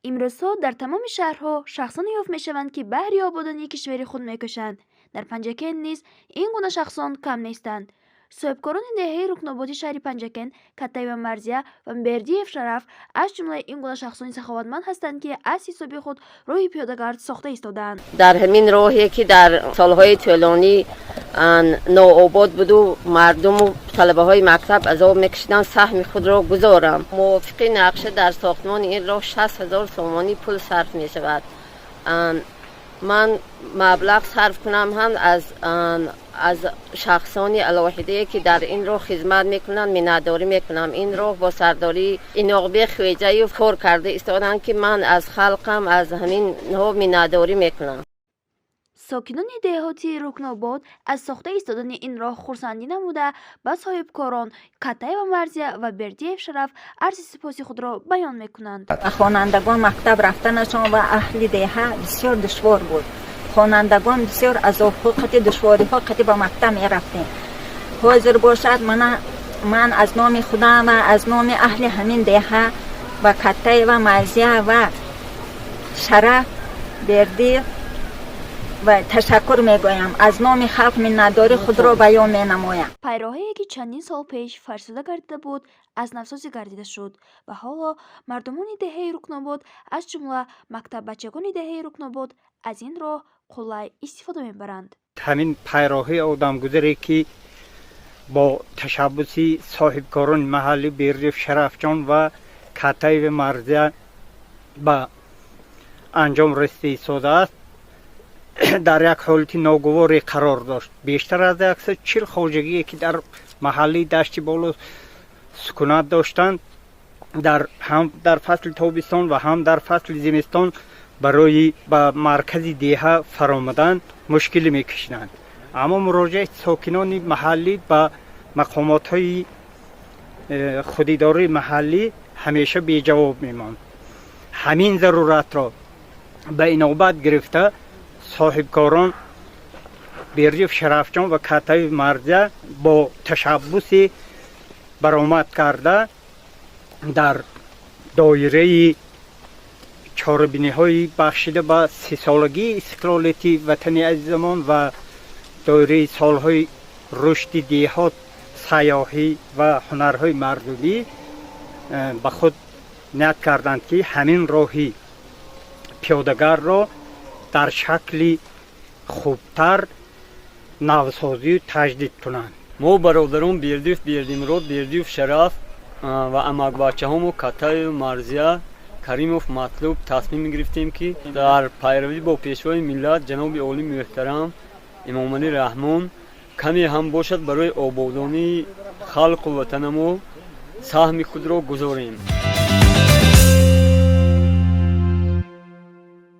امروزها در تمام شهرها شخصانی یافت میشوند که بهر آبادانی کشور خود میکشند. در پنجکن نیز این گونه شخصان کم نیستند. صاحبکاران دهه رکنابادی شهر پنجکن، کتای و مرزیه و بردیف شرف از جمله این گونه شخصان سخاوتمند هستند که از حساب خود راه پیاده‌گرد ساخته ایستادند. در همین راهی که در سالهای طولانی نوآباد بود و مردم و طلبه های مکتب از آب میکشیدن، سهم خود را گذارم. موافق نقشه در ساختمان این راه 60,000 سومانی پول صرف می شود. من مبلغ صرف کنم هم از شخصانی علاوه‌ای که در این راه خدمت میکنن مینداری میکنم. این راه با سرداری این آقای خویجه و کار کرده ایستادن که من از خلقم از همین ها مینداری میکنم. ساکنان دهاتی رکناباد از ساخته ایستادن این راه خرسندی نموده به صاحبکاران کتای و مرزیه و بردیف شرف عرض سپاسی خود را بیان میکنند. خوانندگان مکتب رفتنشان و اهل دهه بسیار دشوار بود. خوانندگان بسیار از اوقات دشواری ها قطع به مکتب می رفتیم. حاضر باشد من از نام خودم و از نام اهل همین دهه و کتای و مرزیه و شرف بردیف و تشکر میگویم. از نام خلق منتداری خود را بیان می نمایم. پیراهایی که چندین سال پیش فرسوده گردیده بود از نوسازی گردیده شد و حالا مردمان دهه رکناباد از جمله مکتب بچگان دهه رکناباد از این راه قلای استفاده میبرند. همین پیراهی آدمگذاری که با تشبسی صاحبکاران محلی بردیف شرف جان و کتای و مرزیه به انجام رسیده ایستاده است، در یک حالت ناگواری قرار داشت. بیشتر از 140 خواجگی که در محله دشت بالا سکونت داشتند هم در فصل تابستان و هم در فصل زمستان برای به مرکز دیه فرامدن مشکل میکشیدند. اما مراجعه ساکنان محلی به مقامات های خودیداری محلی همیشه بی جواب میماند. همین ضرورت را به اینابت گرفته صاحبکاران بردیف شرفجان و کتای مرزیه با تشبس برآمد کرده در دایره چهاربینی های بخشیده به 30 سالگی استقلالیتی وطن عزیزمان و دایره سالهای رشد دیهات، سیاحی و هنرهای مردمی به خود نیت کردند که همین راهی پیاده‌گر را در شکلی خوبتر نوسازی و تجدید کنند. ما برادران بردیف بردیمراد بردیف شرف و امک بچه هم و کتای و مرزیه کریموف مطلوب تصمیم گرفتیم که در پیروی با پیشوای ملت جناب عالی محترم امام علی رحمان کمی هم باشد برای آبادانی خلق و وطن ما سهم خود را گذاریم.